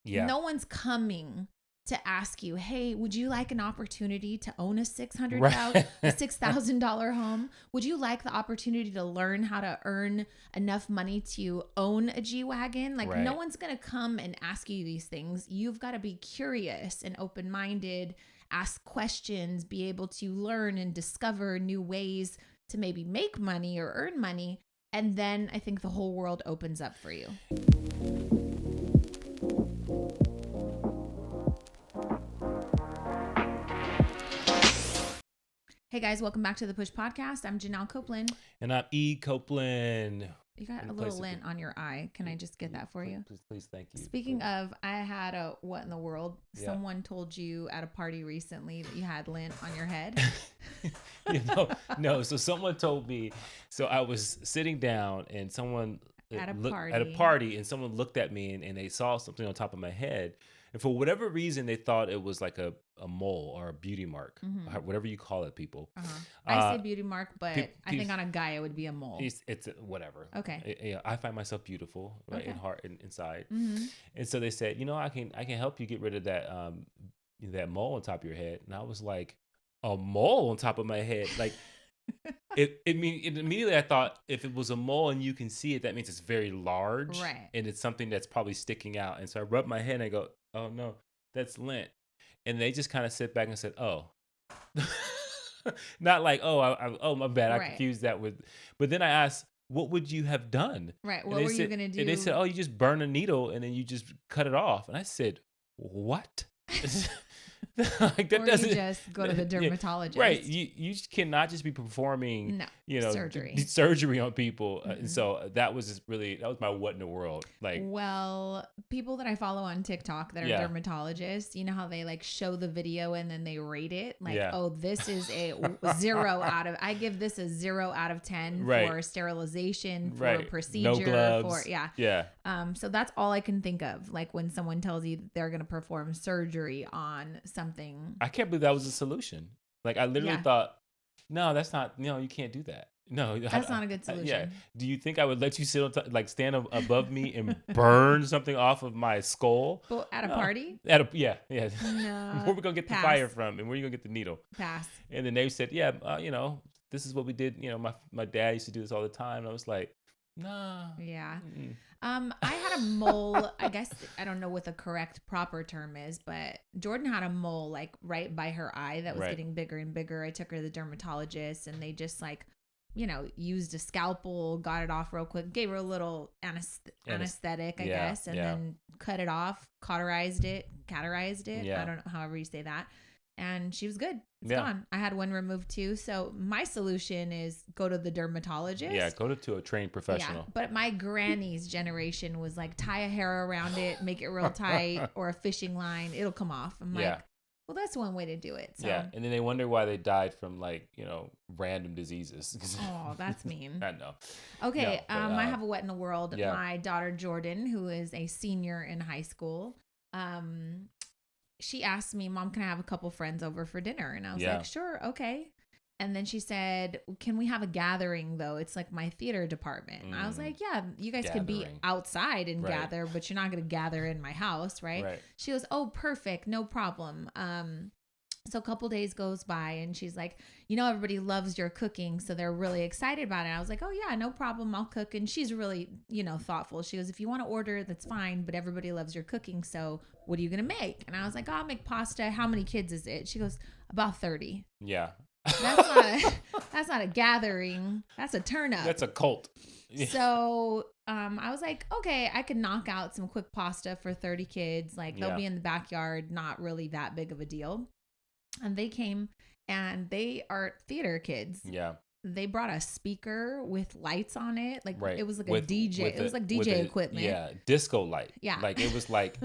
Yeah. No one's coming to ask you, hey, would you like an opportunity to own a $6,000 home? Would you like the opportunity to learn how to earn enough money to own a G-Wagon? Like, no one's going to come and ask you these things. You've got to be curious and open-minded, ask questions, be able to learn and discover new ways to maybe make money or earn money. And then I think the whole world opens up for you. Hey guys, welcome back to the Push Podcast. I'm Janelle Copeland. And I'm E. Copeland. You got a little lint on your eye. Can I just get that for you? Please, thank you. Speaking of, I had a what in the world? Yeah. Someone told you at a party recently that you had lint on your head. No. So someone told me. So I was sitting down and someone at a party, and someone looked at me and they saw something on top of my head. And for whatever reason, they thought it was like a mole or a beauty mark, whatever you call it, people. I say beauty mark, but I think on a guy it would be a mole. It's whatever. Okay. I find myself beautiful, right, in heart and inside. Mm-hmm. And so they said, I can help you get rid of that that mole on top of your head. And I was like, a mole on top of my head, like. Immediately I thought if it was a mole and you can see it, that means it's very large, right? And it's something that's probably sticking out. And so I rubbed my head and I go, "Oh no, that's lint." And they just kind of sit back and said, "Oh," not like, "Oh, my bad, I confused that with." But then I asked, "What would you have done?" Right. What were you gonna do? And they said, "Oh, you just burn a needle and then you just cut it off." And I said, "What?" Like that, or doesn't, you just go to the dermatologist, right? You cannot just be performing surgery on people. And so that was my what in the world. Like, well, people that I follow on TikTok that are dermatologists, you know how they like show the video and then they rate it, like, oh, this is a 0 out of. I give this a 0 out of 10 for sterilization, for a procedure, no gloves. So that's all I can think of. Like when someone tells you they're going to perform surgery on something. I can't believe that was a solution. Like I literally thought, no, that's not. No, you can't do that. No, that's not a good solution. Do you think I would let you sit on stand above me and burn something off of my skull? Well, at a party? No. Where we gonna get the fire from, and where you gonna get the needle? Pass. And then they said, this is what we did. My dad used to do this all the time. And I was like, nah. Yeah. I had a mole. I guess I don't know what the correct proper term is, but Jordan had a mole like right by her eye that was getting bigger and bigger. I took her to the dermatologist and they just like, used a scalpel, got it off real quick, gave her a little anesthetic, I guess, and then cut it off, cauterized it. Yeah. I don't know, however you say that. And she was good. It's gone. I had one removed too. So my solution is go to the dermatologist. Yeah, go to a trained professional. Yeah, but my granny's generation was like tie a hair around it, make it real tight, or a fishing line. It'll come off. I'm like, well, that's one way to do it. So. Yeah, and then they wonder why they died from random diseases. Oh, that's mean. I know. Okay, I have a wet in the world. Yeah. My daughter Jordan, who is a senior in high school, she asked me, Mom, can I have a couple friends over for dinner? And I was like, sure, okay. And then she said, can we have a gathering though? It's like my theater department. And I was like, yeah, you guys can be outside and gather, but you're not going to gather in my house, right? She goes, oh, perfect. No problem. So a couple days goes by and she's like, everybody loves your cooking. So they're really excited about it. I was like, oh yeah, no problem. I'll cook. And she's really, thoughtful. She goes, if you want to order, that's fine. But everybody loves your cooking. So what are you going to make? And I was like, oh, I'll make pasta. How many kids is it? She goes, about 30. Yeah. That's not a gathering. That's a turn up. That's a cult. So I was like, okay, I could knock out some quick pasta for 30 kids. Like they'll be in the backyard. Not really that big of a deal. And they came and they are theater kids. Yeah. They brought a speaker with lights on it. Like it was like a DJ. It was like DJ equipment. Yeah. Disco light. Yeah. Like it was like,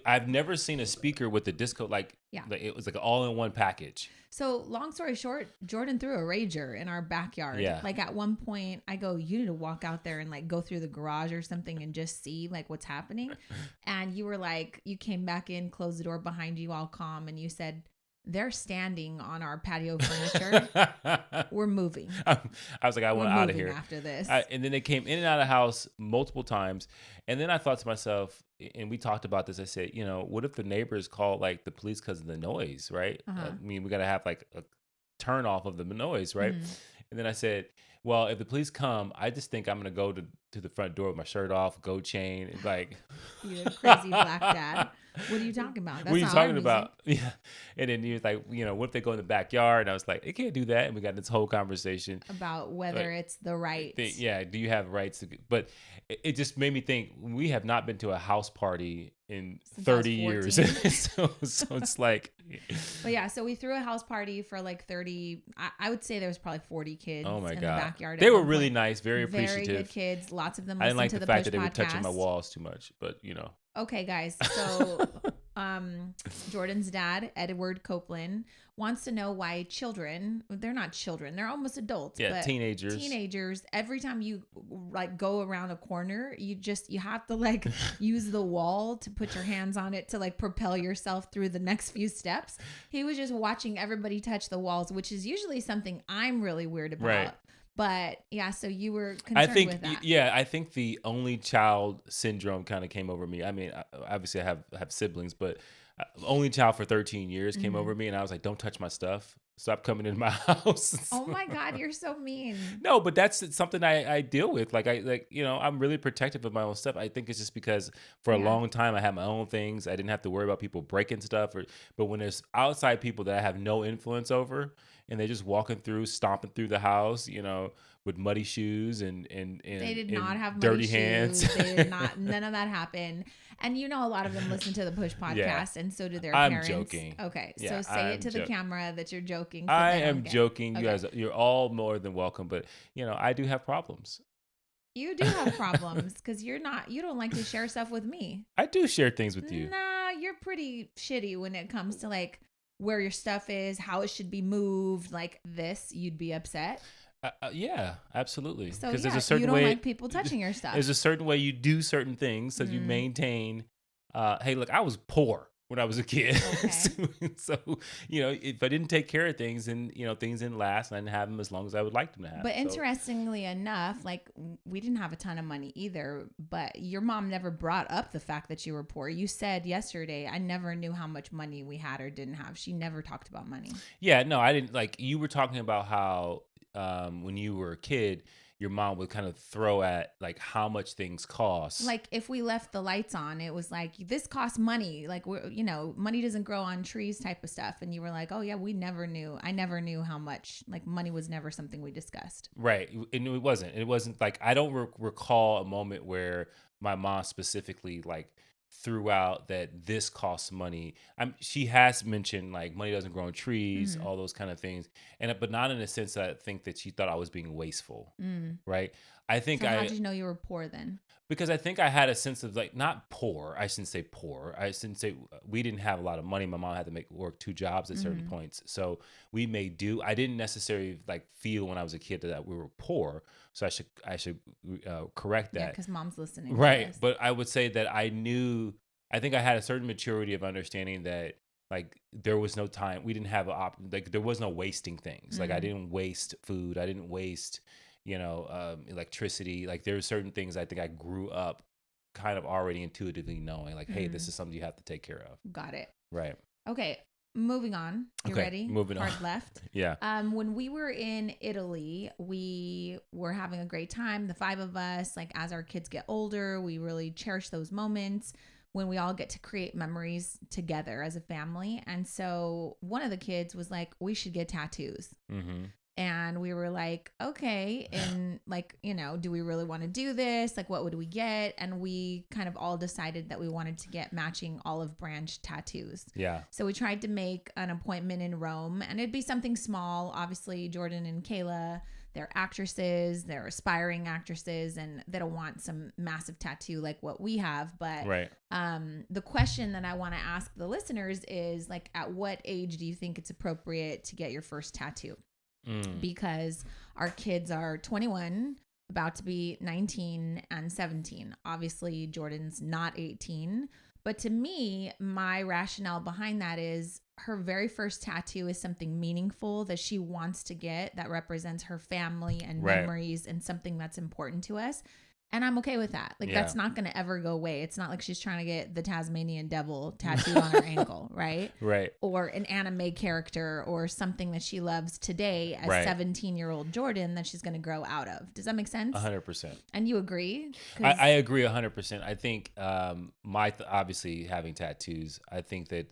I've never seen a speaker with the disco. Like it was like an all-in-one package. So long story short, Jordan threw a rager in our backyard. Yeah. Like at one point I go, you need to walk out there and like go through the garage or something and just see like what's happening. And you were like, you came back in, closed the door behind you all calm. And you said, they're standing on our patio furniture. We're moving. I was like, I want out of here after this. And then they came in and out of the house multiple times. And then I thought to myself, and we talked about this. I said, what if the neighbors call like the police because of the noise, right? I mean, we got to have like a turn off of the noise, right? And then I said, well, if the police come, I just think I'm gonna go to the front door with my shirt off, gold chain, and like you're a crazy black dad. What are you talking about? That's what are you talking about? Yeah. And then he was like, what if they go in the backyard? And I was like, they can't do that. And we got this whole conversation about whether it's the right. Do you have rights to? But it just made me think, we have not been to a house party in 30 years. so it's like. But yeah, so we threw a house party for like 30. I would say there was probably 40 kids in the backyard. They were really nice, very appreciative. Very good kids. Lots of them I didn't like to the fact that they were touching my walls too much, but Okay, guys. So Jordan's dad, Edward Copeland, wants to know why children, they're not children, they're almost adults. Yeah, but teenagers, every time you like go around a corner, you have to like use the wall to put your hands on it to like propel yourself through the next few steps. He was just watching everybody touch the walls, which is usually something I'm really weird about. Right. But yeah, so you were concerned with that. Yeah, I think the only child syndrome kind of came over me. I mean, obviously I have siblings, but only child for 13 years came over me, and I was like, don't touch my stuff. Stop coming into my house. Oh my God, you're so mean. No, but that's something I deal with. I'm really protective of my own stuff. I think it's just because for a long time I had my own things. I didn't have to worry about people breaking stuff. But when there's outside people that I have no influence over, and they're just walking through, stomping through the house, with muddy shoes and they did not have dirty muddy hands. Shoes. They did not. None of that happened. And a lot of them listen to the Push podcast, and so do their parents. I'm joking. Okay, so say it to the camera that you're joking. So I am joking. Okay. You guys, you're all more than welcome. But I do have problems. You do have problems because you don't like to share stuff with me. I do share things with you. Nah, you're pretty shitty when it comes to like where your stuff is, how it should be moved, like this. You'd be upset. Yeah, absolutely. So there's a certain you don't way, like people touching your stuff. There's a certain way you do certain things so you maintain. Hey, look, I was poor when I was a kid. Okay. so, if I didn't take care of things, then, things didn't last, and I didn't have them as long as I would like them to have. But interestingly enough, like, we didn't have a ton of money either, but your mom never brought up the fact that you were poor. You said yesterday, I never knew how much money we had or didn't have. She never talked about money. Yeah, no, I didn't. Like, you were talking about how when you were a kid, your mom would kind of throw at like how much things cost. Like if we left the lights on, it was like, this costs money. Like, money doesn't grow on trees type of stuff. And you were like, oh yeah, we never knew. I never knew how much, like money was never something we discussed. Right. And it wasn't like, I don't recall a moment where my mom specifically like threw out that this costs money. She has mentioned like money doesn't grow on trees, all those kind of things, but not in a sense that I think that she thought I was being wasteful, right? I think how did you know you were poor then? Because I think I had a sense of like, not poor. I shouldn't say poor. I shouldn't say we didn't have a lot of money. My mom had to work 2 jobs at certain points, so we made do. I didn't necessarily like feel when I was a kid that we were poor. So I should correct that. Yeah, because mom's listening. Right, but I would say that I think I had a certain maturity of understanding that like there was no time. We didn't have like there was no wasting things. Like I didn't waste food. I didn't waste electricity. Like there are certain things I think I grew up kind of already intuitively knowing like, hey, this is something you have to take care of. Got it. Right. Okay. Moving on. You ready? Moving on. Hard left. Yeah. When we were in Italy, we were having a great time. The 5 of us, like as our kids get older, we really cherish those moments when we all get to create memories together as a family. And so one of the kids was like, we should get tattoos. And we were like, okay. And like, do we really want to do this? Like, what would we get? And we kind of all decided that we wanted to get matching olive branch tattoos. Yeah. So we tried to make an appointment in Rome, and it'd be something small. Obviously, Jordan and Kayla, they're actresses, they're aspiring actresses, and they don't want some massive tattoo like what we have. But the question that I want to ask the listeners is like, at what age do you think it's appropriate to get your first tattoo? Because our kids are 21, about to be 19 and 17. Obviously, Jordan's not 18. But to me, my rationale behind that is her very first tattoo is something meaningful that she wants to get that represents her family and memories and something that's important to us. And I'm okay with that. Like, that's not going to ever go away. It's not like she's trying to get the Tasmanian devil tattooed on her ankle, right? Right. Or an anime character or something that she loves today as 17-year-old Jordan that she's going to grow out of. Does that make sense? 100%. And you agree? I agree 100%. I think obviously having tattoos, I think that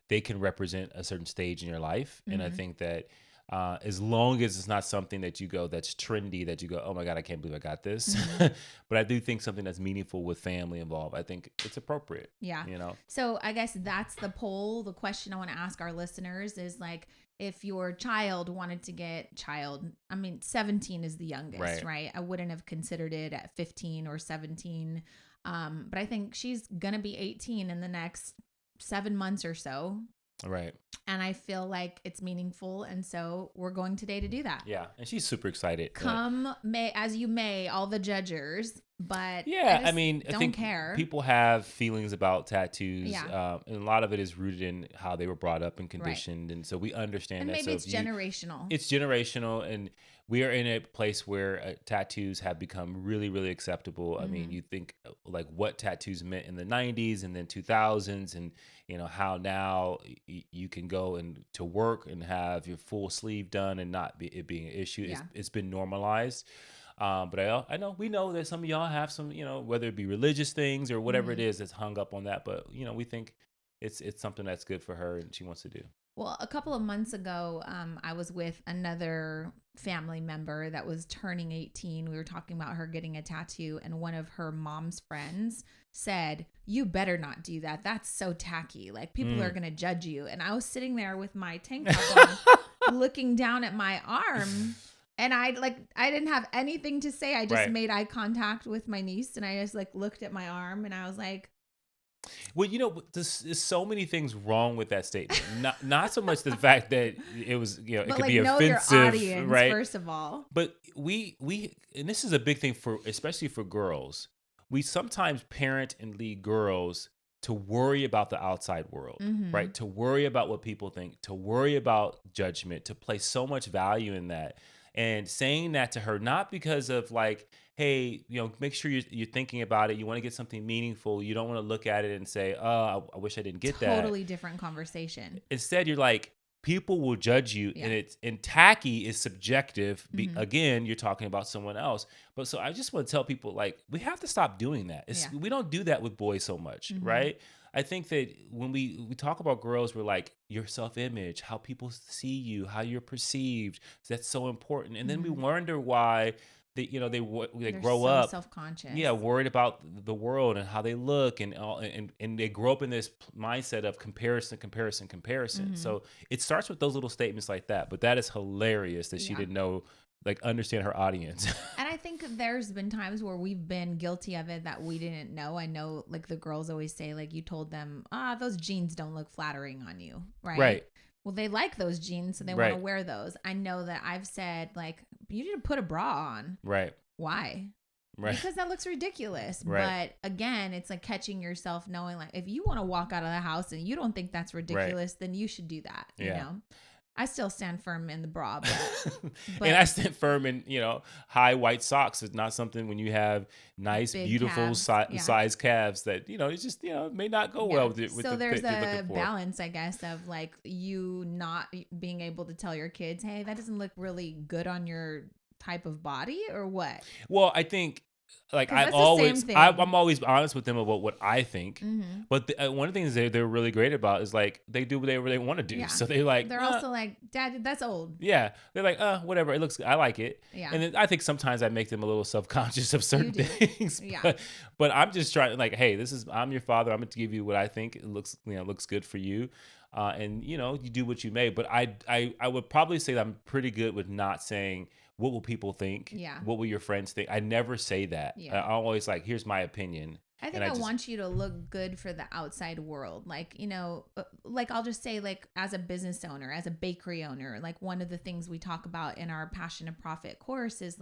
they can represent a certain stage in your life. And I think that as long as it's not something that you go that's trendy, that you go, oh my God, I can't believe I got this. But I do think something that's meaningful with family involved, I think it's appropriate. Yeah. You So I guess that's the poll. The question I want to ask our listeners is like, if your child wanted to get 17 is the youngest, right? I wouldn't have considered it at 15 or 17. But I think she's going to be 18 in the next 7 months or so. Right. And I feel like it's meaningful. And so we're going today to do that. Yeah. And she's super excited. Come as you may, all the judgers. But yeah, I think care. People have feelings about tattoos. Yeah. And a lot of it is rooted in how they were brought up and conditioned. Right. And so we understand and that. Maybe it's generational. It's generational. And we are in a place where tattoos have become really, really acceptable. I mean, you think like what tattoos meant in the 90s and then 2000s, and how now you can go and to work and have your full sleeve done and not it being an issue. Yeah. It's been normalized. But I know we know that some of y'all have some, whether it be religious things or whatever it is that's hung up on that. But we think it's something that's good for her and she wants to do. Well, a couple of months ago, I was with another family member that was turning 18. We were talking about her getting a tattoo, and one of her mom's friends said, "You better not do that. That's so tacky. Like, people are going to judge you." And I was sitting there with my tank top on, looking down at my arm, and I didn't have anything to say. I just made eye contact with my niece, and I just looked at my arm, and I was like, well, there's so many things wrong with that statement. Not so much the fact that it was, it could be offensive, your audience, right? First of all, but we and this is a big thing especially for girls. We sometimes parent and lead girls to worry about the outside world, right? To worry about what people think, to worry about judgment, to place so much value in that. And saying that to her, not because of like, hey, make sure you're thinking about it. You want to get something meaningful. You don't want to look at it and say, oh, I wish I didn't get that. Totally different conversation. Instead, you're like, people will judge you, and tacky is subjective. Again, you're talking about someone else. But so I just want to tell people, like, we have to stop doing that. We don't do that with boys so much, right? I think that when we talk about girls, we're like, your self-image, how people see you, how you're perceived. That's so important. And then we wonder why they grow up self-conscious. Yeah, worried about the world and how they look, and they grow up in this mindset of comparison. So it starts with those little statements like that. But that is hilarious that she didn't know, understand her audience. And I think there's been times where we've been guilty of it that we didn't know. I know, the girls always say, you told them, those jeans don't look flattering on you, right? Right. Well, they like those jeans, so they want to wear those. I know that I've said, you need to put a bra on. Right. Why? Right. Because that looks ridiculous. Right. But again, it's catching yourself knowing, if you want to walk out of the house and you don't think that's ridiculous, then you should do that. You know? I still stand firm in the bra, but and I stand firm in, high white socks. It's not something when you have nice, big beautiful size calves that, it's just, may not go well with it. So there's a balance, I guess, of you not being able to tell your kids, hey, that doesn't look really good on your type of body, or what? Well, I think I'm always honest with them about what I think. But one of the things they're really great about is they do whatever they want to do. Yeah. So they're also Dad, that's old. Yeah. They're whatever. It looks, I like it. Yeah. And then I think sometimes I make them a little self-conscious of certain things. Yeah. But I'm just trying hey, I'm your father. I'm going to give you what I think looks good for you. And you do what you may. But I would probably say that I'm pretty good with not saying, what will people think? Yeah. What will your friends think? I never say that. Yeah. I always here's my opinion. I think I want you to look good for the outside world. I'll just say, as a business owner, as a bakery owner, one of the things we talk about in our Passion to Profit course is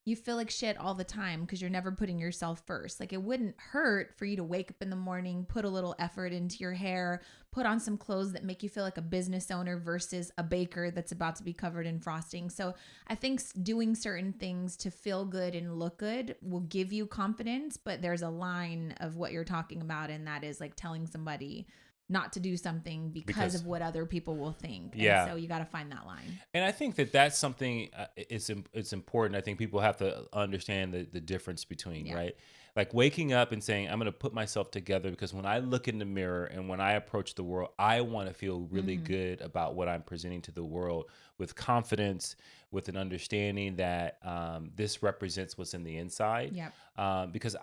you feel like shit all the time because you're never putting yourself first. Like, it wouldn't hurt for you to wake up in the morning, put a little effort into your hair, put on some clothes that make you feel like a business owner versus a baker that's about to be covered in frosting. So I think doing certain things to feel good and look good will give you confidence, but there's a line of what you're talking about, and that is like telling somebody not to do something because of what other people will think. Yeah. And so you got to find that line. And I think that that's something, it's important. I think people have to understand the difference between, right? Like waking up and saying, I'm going to put myself together because when I look in the mirror and when I approach the world, I want to feel really good about what I'm presenting to the world with confidence, with an understanding that this represents what's in the inside. Because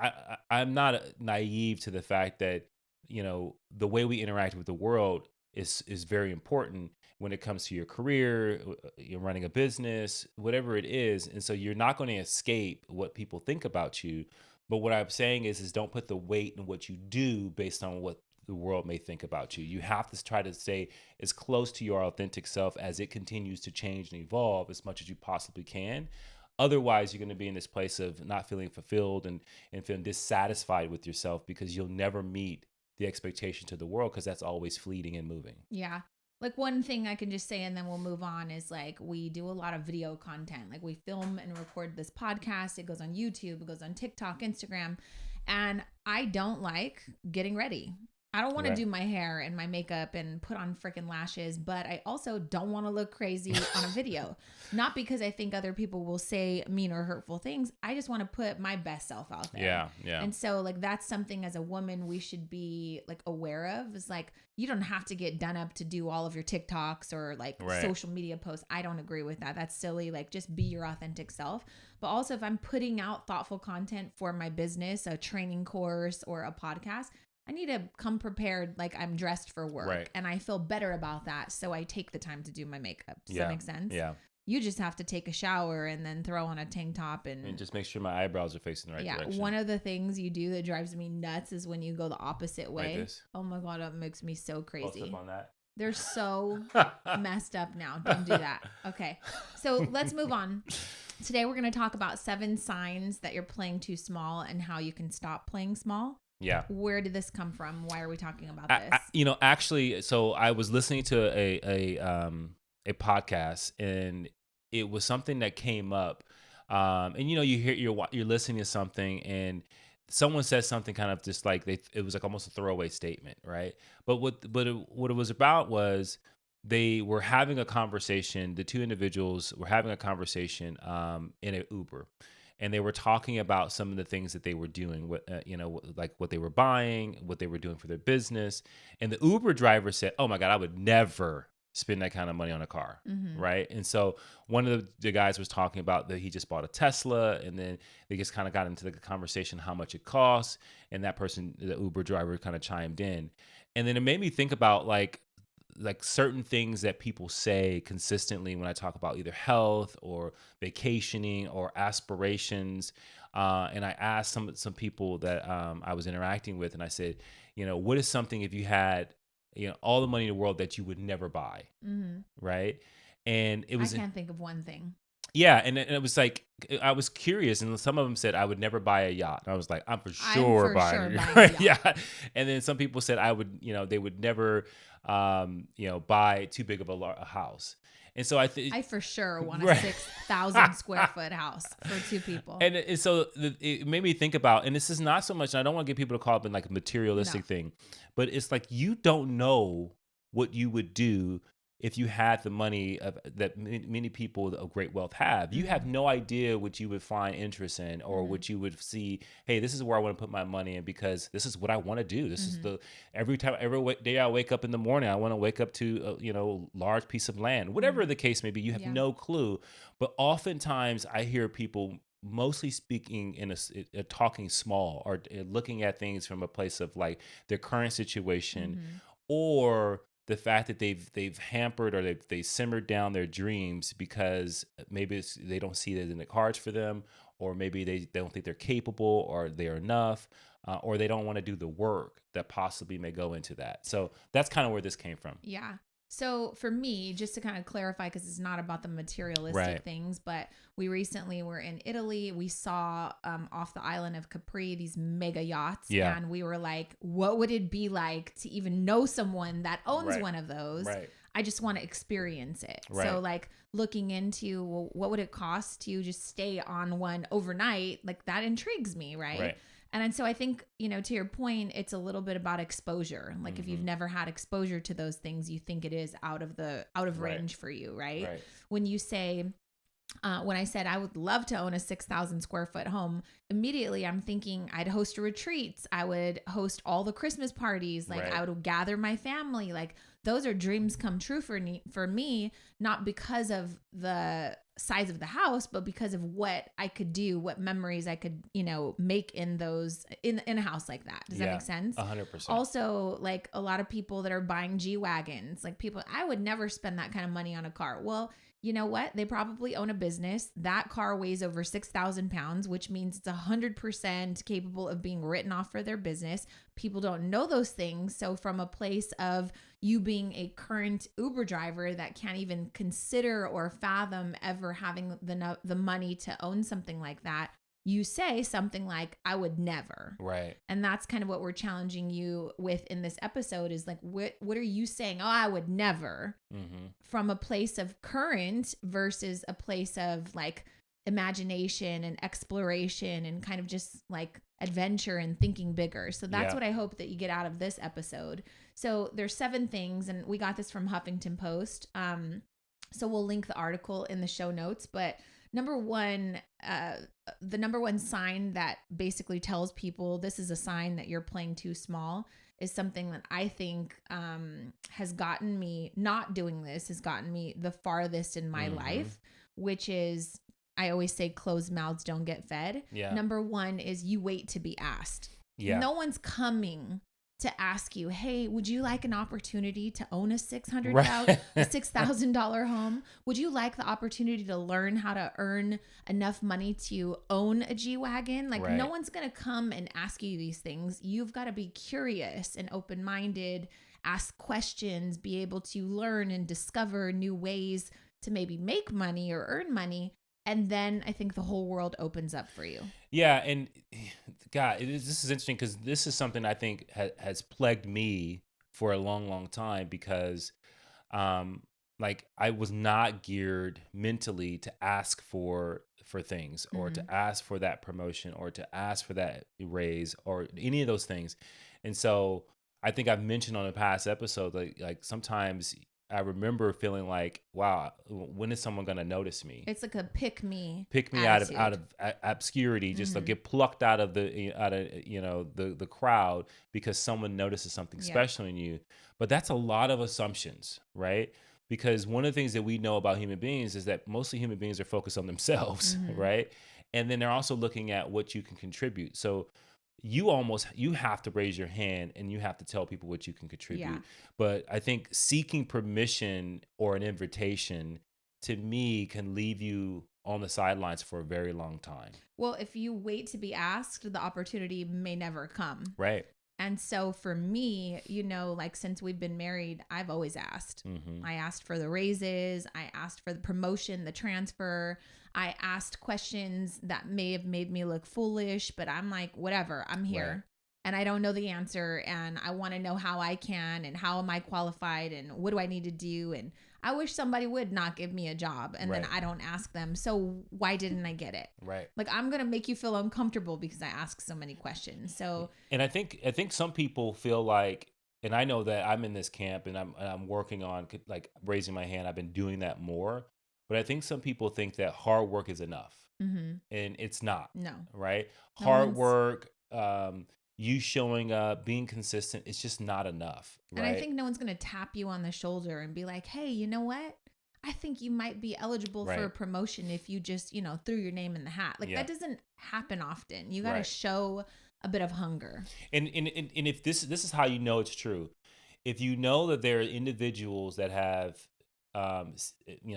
I'm not naive to the fact that, you know, the way we interact with the world is very important when it comes to your career, you're running a business, whatever it is. And so you're not going to escape what people think about you. But what I'm saying is don't put the weight in what you do based on what the world may think about you. You have to try to stay as close to your authentic self as it continues to change and evolve as much as you possibly can. Otherwise, you're going to be in this place of not feeling fulfilled and feeling dissatisfied with yourself because you'll never meet the expectation to the world because that's always fleeting and moving. Yeah. Like one thing I can just say, and then we'll move on, is like we do a lot of video content. Like we film and record this podcast. It goes on YouTube. It goes on TikTok, Instagram. And I don't like getting ready. I don't want to do my hair and my makeup and put on freaking lashes, but I also don't want to look crazy on a video. Not because I think other people will say mean or hurtful things. I just want to put my best self out there. Yeah. And so like that's something as a woman we should be like aware of. Is like you don't have to get done up to do all of your TikToks or like social media posts. I don't agree with that. That's silly. Like just be your authentic self. But also if I'm putting out thoughtful content for my business, a training course or a podcast, I need to come prepared like I'm dressed for work and I feel better about that. So I take the time to do my makeup. Does that make sense? Yeah. You just have to take a shower and then throw on a tank top and just make sure my eyebrows are facing the right direction. One of the things you do that drives me nuts is when you go the opposite way. Like this? Oh my God, it makes me so crazy. Close up on that. They're so messed up now. Don't do that. Okay. So let's move on. Today we're going to talk about 7 signs that you're playing too small and how you can stop playing small. Yeah. Where did this come from? Why are we talking about this? Actually, so I was listening to a podcast and it was something that came up. And you're listening to something and someone says something kind of just like it was like almost a throwaway statement, right? But what it was about was they were having a conversation. The two individuals were having a conversation in an Uber. And they were talking about some of the things that they were doing, like what they were buying, what they were doing for their business. And the Uber driver said, "Oh my God, I would never spend that kind of money on a car." Right. And so one of the guys was talking about that he just bought a Tesla, and then they just kind of got into the conversation how much it costs. And that person, the Uber driver, kind of chimed in. And then it made me think about like certain things that people say consistently when I talk about either health or vacationing or aspirations. And I asked some people that I was interacting with, and I said, what is something if you had, all the money in the world that you would never buy? Right. And it was, I can't think of one thing. Yeah. And it was like, I was curious, and some of them said I would never buy a yacht. And I was like, I'm for sure buying a yacht. Yeah. And then some people said I would, they would never, buy too big of a house. And so I for sure want a 6,000 square foot house for 2 people. And so it made me think about, and this is not so much, and I don't want to get people to call up in like a materialistic thing, but it's like, you don't know what you would do if you had the money that many people of great wealth have. You have no idea what you would find interest in, or what you would see, hey, this is where I want to put my money in because this is what I want to do. This is every day I wake up in the morning, I want to wake up to a large piece of land, whatever the case may be. You have no clue. But oftentimes I hear people mostly speaking in a talking small, or looking at things from a place of like their current situation, or the fact that they've hampered or they simmered down their dreams because maybe they don't see it in the cards for them, or maybe they don't think they're capable or they're enough, or they don't want to do the work that possibly may go into that. So that's kind of where this came from. Yeah. So for me, just to kind of clarify, because it's not about the materialistic things, but we recently were in Italy. We saw off the island of Capri these mega yachts, and we were like, what would it be like to even know someone that owns one of those? I just want to experience it. So like looking into, well, what would it cost to just stay on one overnight? Like that intrigues me, right? And so I think, to your point, it's a little bit about exposure. Like if you've never had exposure to those things, you think it is out of range for you, right? When you say, when I said I would love to own a 6,000 square foot home, immediately I'm thinking I'd host retreats. I would host all the Christmas parties. Like I would gather my family. Like those are dreams come true for me, not because of the size of the house, but because of what I could do, what memories I could, make in a house like that. Does that make sense? 100%. Also, like a lot of people that are buying G-Wagons, like people, I would never spend that kind of money on a car. Well, you know what? They probably own a business. That car weighs over 6,000 pounds, which means it's 100% capable of being written off for their business. People don't know those things. So from a place of you being a current Uber driver that can't even consider or fathom ever having the money to own something like that, you say something like, I would never. Right. And that's kind of what we're challenging you with in this episode is like, what are you saying? Oh, I would never, from a place of current versus a place of like imagination and exploration and kind of just like adventure and thinking bigger. So that's what I hope that you get out of this episode. So there's 7 things, and we got this from Huffington Post. So we'll link the article in the show notes, but number one, the number one sign that basically tells people this is a sign that you're playing too small is something that I think has gotten me, not doing this has gotten me the farthest in my life, which is, I always say closed mouths don't get fed. Number one is you wait to be asked. No one's coming to ask you, hey, would you like an opportunity to own a $6,000 home? Would you like the opportunity to learn how to earn enough money to own a G-Wagon? Like no one's going to come and ask you these things. You've got to be curious and open-minded, ask questions, be able to learn and discover new ways to maybe make money or earn money. And then I think the whole world opens up for you. Yeah. And God, this is interesting because this is something I think has plagued me for a long, long time because like I was not geared mentally to ask for things or to ask for that promotion or to ask for that raise or any of those things. And so I think I've mentioned on a past episode, like sometimes I remember feeling like, wow, when is someone going to notice me? It's like a pick me attitude. out of obscurity, just to get plucked out of the crowd because someone notices something special in you. But that's a lot of assumptions, right? Because one of the things that we know about human beings is that mostly human beings are focused on themselves, right? And then they're also looking at what you can contribute. So you have to raise your hand and you have to tell people what you can contribute. But I think seeking permission or an invitation to me can leave you on the sidelines for a very long time. Well, if you wait to be asked, the opportunity may never come. Right. And so for me, like since we've been married, I've always asked. I asked for the raises. I asked for the promotion, the transfer. I asked questions that may have made me look foolish, but I'm like, whatever, I'm here. Right. And I don't know the answer. And I want to know how I can and how am I qualified and what do I need to do? And I wish somebody would not give me a job and then I don't ask them. So why didn't I get it? Right. Like I'm going to make you feel uncomfortable because I ask so many questions. So, and I think some people feel like, and I know that I'm in this camp and I'm working on like raising my hand. I've been doing that more, but I think some people think that hard work is enough and it's not. No. Right. Hard work, you showing up, being consistent, it's just not enough. Right? And I think no one's going to tap you on the shoulder and be like, hey, you know what? I think you might be eligible for a promotion if you just, threw your name in the hat. Like that doesn't happen often. You got to show a bit of hunger. And if this is how you know it's true. If you know that there are individuals that have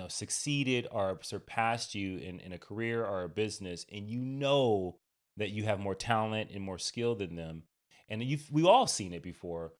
succeeded or surpassed you in a career or a business, and you know that you have more talent and more skill than them. And we've all seen it before.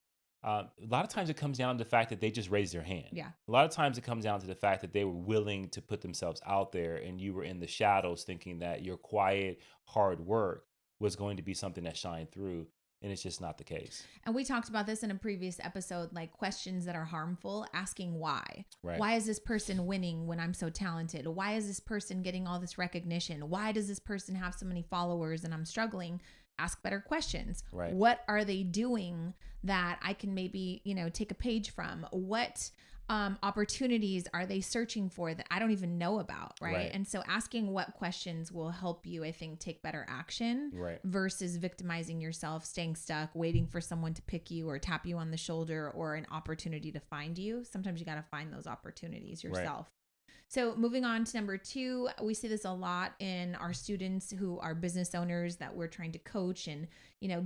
A lot of times it comes down to the fact that they just raised their hand. Yeah. A lot of times it comes down to the fact that they were willing to put themselves out there, and you were in the shadows thinking that your quiet, hard work was going to be something that shined through. And it's just not the case. And we talked about this in a previous episode, like questions that are harmful, asking why. Right. Why is this person winning when I'm so talented? Why is this person getting all this recognition? Why does this person have so many followers and I'm struggling? Ask better questions. Right. What are they doing that I can maybe, take a page from? What opportunities are they searching for that I don't even know about, right? And so asking what questions will help you, I think, take better action versus victimizing yourself, staying stuck, waiting for someone to pick you or tap you on the shoulder or an opportunity to find you. Sometimes you got to find those opportunities yourself. So moving on to number 2, we see this a lot in our students who are business owners that we're trying to coach and,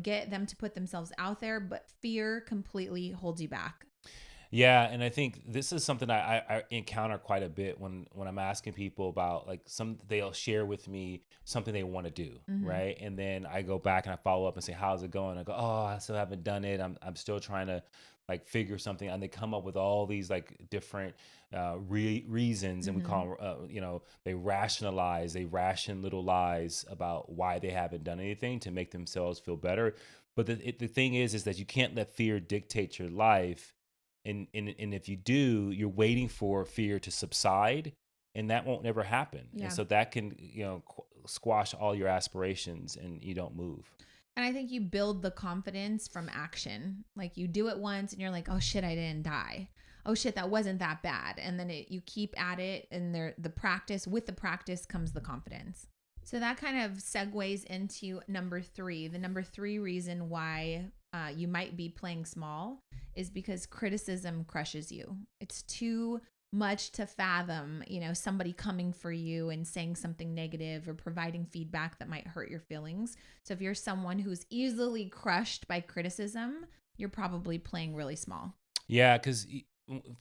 get them to put themselves out there, but fear completely holds you back. Yeah, and I think this is something I encounter quite a bit when I'm asking people about, like, they'll share with me something they want to do, right? And then I go back and I follow up and say, "How's it going?" I go, "Oh, I still haven't done it. I'm still trying to like figure something." And they come up with all these like different reasons, and we call them, they ration little lies about why they haven't done anything to make themselves feel better. But the thing is that you can't let fear dictate your life. And if you do, you're waiting for fear to subside, and that won't ever happen. Yeah. And so that can, squash all your aspirations, and you don't move. And I think you build the confidence from action. Like you do it once and you're like, "Oh shit, I didn't die. Oh shit, that wasn't that bad." And then you keep at it, and with the practice comes the confidence. So that kind of segues into number 3. The number 3 reason why you might be playing small is because criticism crushes you. It's too much to fathom, somebody coming for you and saying something negative or providing feedback that might hurt your feelings. So if you're someone who's easily crushed by criticism, you're probably playing really small. Yeah, because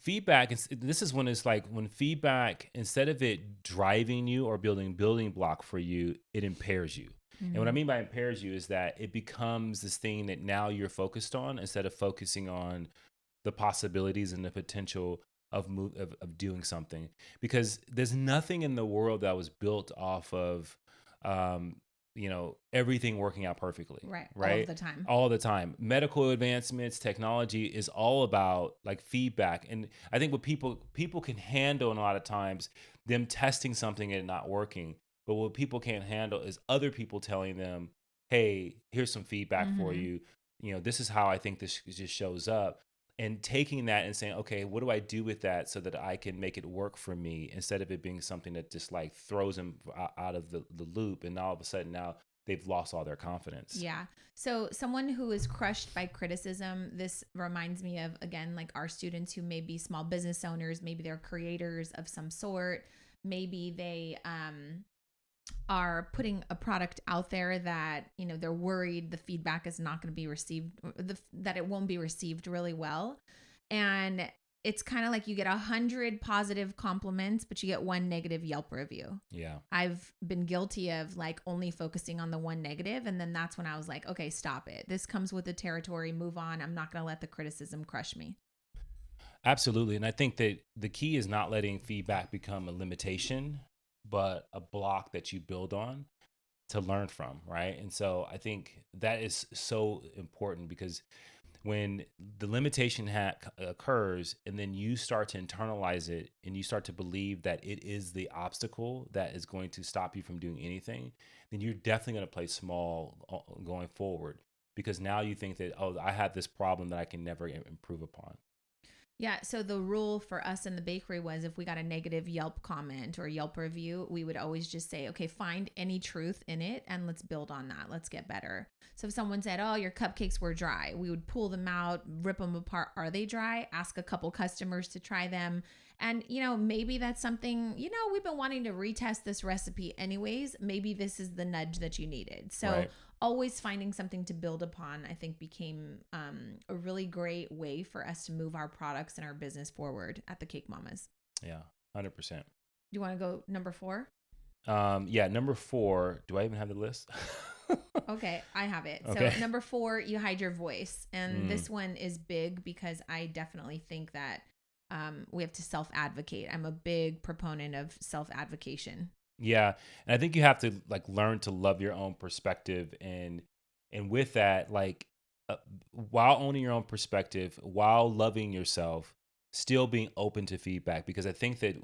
feedback, this is when it's like when feedback, instead of it driving you or building block for you, it impairs you. And what I mean by impairs you is that it becomes this thing that now you're focused on instead of focusing on the possibilities and the potential of doing something. Because there's nothing in the world that was built off of, everything working out perfectly. Right. All the time. Medical advancements, technology is all about like feedback. And I think what people can handle a lot of times, them testing something and not working. But what people can't handle is other people telling them, "Hey, here's some feedback for you. This is how I think this just shows up." And taking that and saying, "Okay, what do I do with that so that I can make it work for me?" Instead of it being something that just like throws them out of the loop. And all of a sudden now they've lost all their confidence. Yeah. So someone who is crushed by criticism, this reminds me of, again, like our students who may be small business owners, maybe they're creators of some sort. Maybe they, are putting a product out there that, they're worried the feedback is not going to be received, that it won't be received really well. And it's kind of like you get 100 positive compliments, but you get 1 negative Yelp review. Yeah. I've been guilty of like only focusing on the 1 negative. And then that's when I was like, okay, stop it. This comes with the territory. Move on. I'm not going to let the criticism crush me. Absolutely. And I think that the key is not letting feedback become a limitation, but a block that you build on to learn from, right? And so I think that is so important, because when the limitation occurs and then you start to internalize it and you start to believe that it is the obstacle that is going to stop you from doing anything, then you're definitely going to play small going forward, because now you think that, "Oh, I have this problem that I can never improve upon." Yeah. So the rule for us in the bakery was if we got a negative Yelp comment or Yelp review, we would always just say, "Okay, find any truth in it and let's build on that. Let's get better." So if someone said, "Oh, your cupcakes were dry," we would pull them out, rip them apart. Are they dry? Ask a couple customers to try them. And, maybe that's something, we've been wanting to retest this recipe anyways. Maybe this is the nudge that you needed. So always finding something to build upon, I think, became a really great way for us to move our products and our business forward at the Cake Mamas. Yeah, 100%. Do you want to go number 4? Yeah, number 4. Do I even have the list? Okay, I have it. Okay. So number 4, you hide your voice. And this one is big because I definitely think that we have to self-advocate. I'm a big proponent of self-advocation. Yeah. And I think you have to like learn to love your own perspective and with that, like while owning your own perspective, while loving yourself, still being open to feedback. Because I think that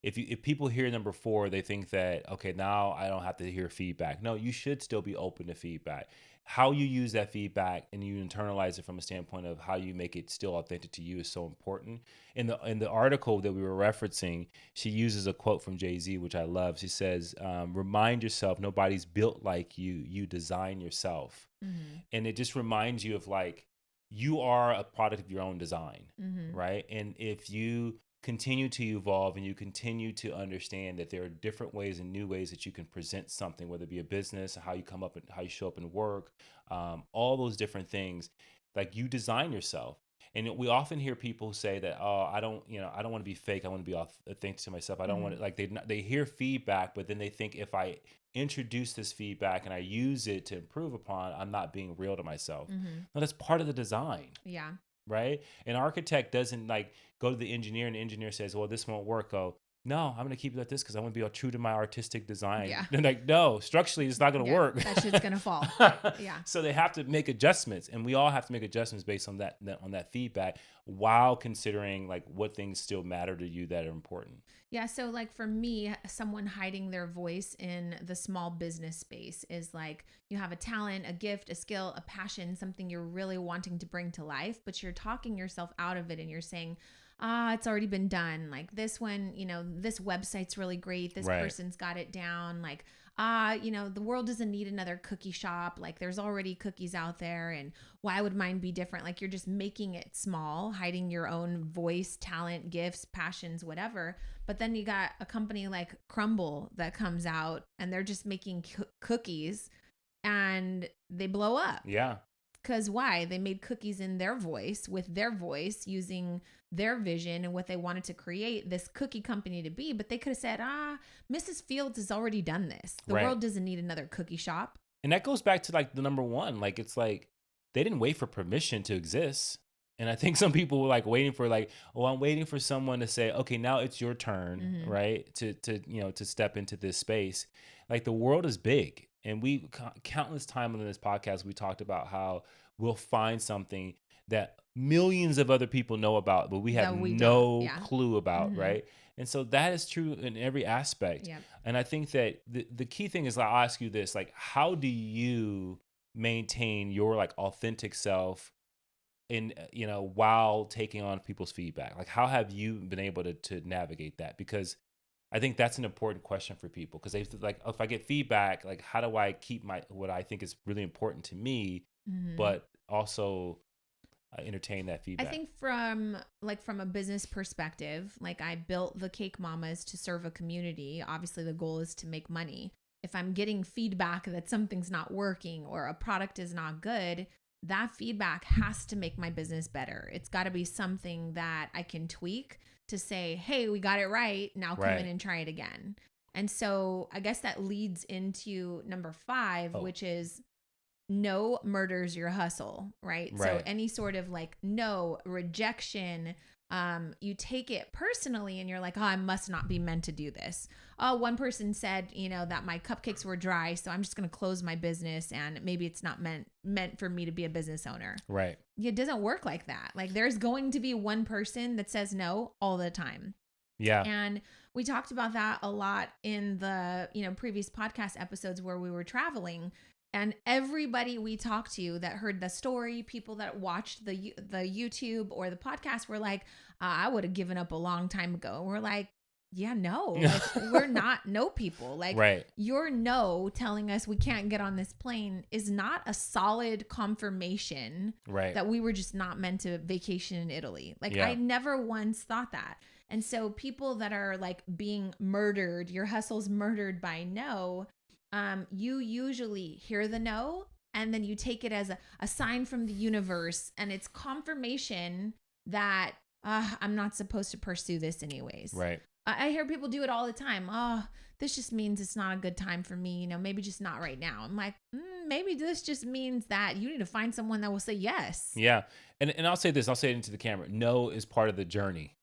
if people hear number 4, they think that, okay, now I don't have to hear feedback. No, you should still be open to feedback. How you use that feedback and you internalize it from a standpoint of how you make it still authentic to you is so important. In the article that we were referencing, she uses a quote from Jay-Z, which I love. She says, remind yourself, nobody's built like you. You design yourself. Mm-hmm. And it just reminds you of like, you are a product of your own design, Mm-hmm. right? And if you continue to evolve and you continue to understand that there are different ways and new ways that you can present something, whether it be a business, how you come up and how you show up in work, all those different things, like you design yourself. And we often hear people say that, oh, I don't want to be fake. I want to be authentic to myself. I don't want to, like, they hear feedback, but then they think if I introduce this feedback and I use it to improve upon, I'm not being real to myself. Mm-hmm. No, that's part of the design. Yeah. Right? An architect doesn't like go to the engineer and the engineer says, well, this won't work. Go, no, I'm going to keep it like this because I want to be all true to my artistic design. Yeah. And like, no, structurally, it's not going to work. That shit's going to fall. Yeah. So they have to make adjustments, and we all have to make adjustments based on that feedback while considering like what things still matter to you that are important. Yeah. So like for me, someone hiding their voice in the small business space is like you have a talent, a gift, a skill, a passion, something you're really wanting to bring to life, but you're talking yourself out of it and you're saying, it's already been done. Like this one, this website's really great. This person's got it down. Like, the world doesn't need another cookie shop. Like there's already cookies out there. And why would mine be different? Like you're just making it small, hiding your own voice, talent, gifts, passions, whatever. But then you got a company like Crumble that comes out and they're just making cookies and they blow up. Yeah. Because why? They made cookies in their voice, with their voice, using their vision and what they wanted to create this cookie company to be. But they could have said, Mrs. Fields has already done this. The world doesn't need another cookie shop. And that goes back to like the number 1. Like, it's like they didn't wait for permission to exist. And I think some people were like waiting for like, oh, I'm waiting for someone to say, okay, now it's your turn, right? To step into this space. Like the world is big. And we countless times on this podcast, we talked about how we'll find something that millions of other people know about, but we have no clue about, right? And so that is true in every aspect. Yep. And I think that the key thing is, I'll ask you this, like, how do you maintain your like authentic self in, while taking on people's feedback? Like, how have you been able to navigate that? Because I think that's an important question for people, because they like, if I get feedback, like how do I keep what I think is really important to me, but also entertain that feedback? I think from a business perspective, like I built the Cake Mamas to serve a community. Obviously the goal is to make money. If I'm getting feedback that something's not working or a product is not good, that feedback has to make my business better. It's got to be something that I can tweak to say, hey, we got it right. Now come in and try it again. And so I guess that leads into number 5, which is no murders your hustle, right? So any sort of like no rejection, you take it personally and you're like, I must not be meant to do this. One person said, that my cupcakes were dry, so I'm just going to close my business and maybe it's not meant for me to be a business owner. Right. It doesn't work like that. Like there's going to be one person that says no all the time. Yeah. And we talked about that a lot in the, previous podcast episodes where we were traveling. And everybody we talked to that heard the story, people that watched the YouTube or the podcast were like, I would have given up a long time ago. And we're like, yeah, no, like, we're not no people. Like your no telling us we can't get on this plane is not a solid confirmation that we were just not meant to vacation in Italy. Like I never once thought that. And so people that are like being murdered, your hustle's murdered by no, you usually hear the no and then you take it as a sign from the universe, and it's confirmation that I'm not supposed to pursue this anyways. Right. I hear people do it all the time. Oh, this just means it's not a good time for me. Maybe just not right now. I'm like, maybe this just means that you need to find someone that will say yes. Yeah. And I'll say this, I'll say it into the camera. No is part of the journey.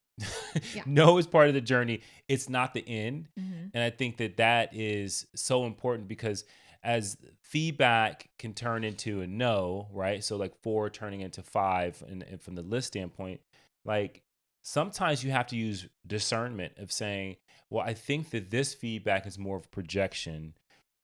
Yeah. No is part of the journey. It's not the end. Mm-hmm. And I think that is so important, because as feedback can turn into a no, right? So like 4 turning into 5, and from the list standpoint, like sometimes you have to use discernment of saying, well, I think that this feedback is more of a projection,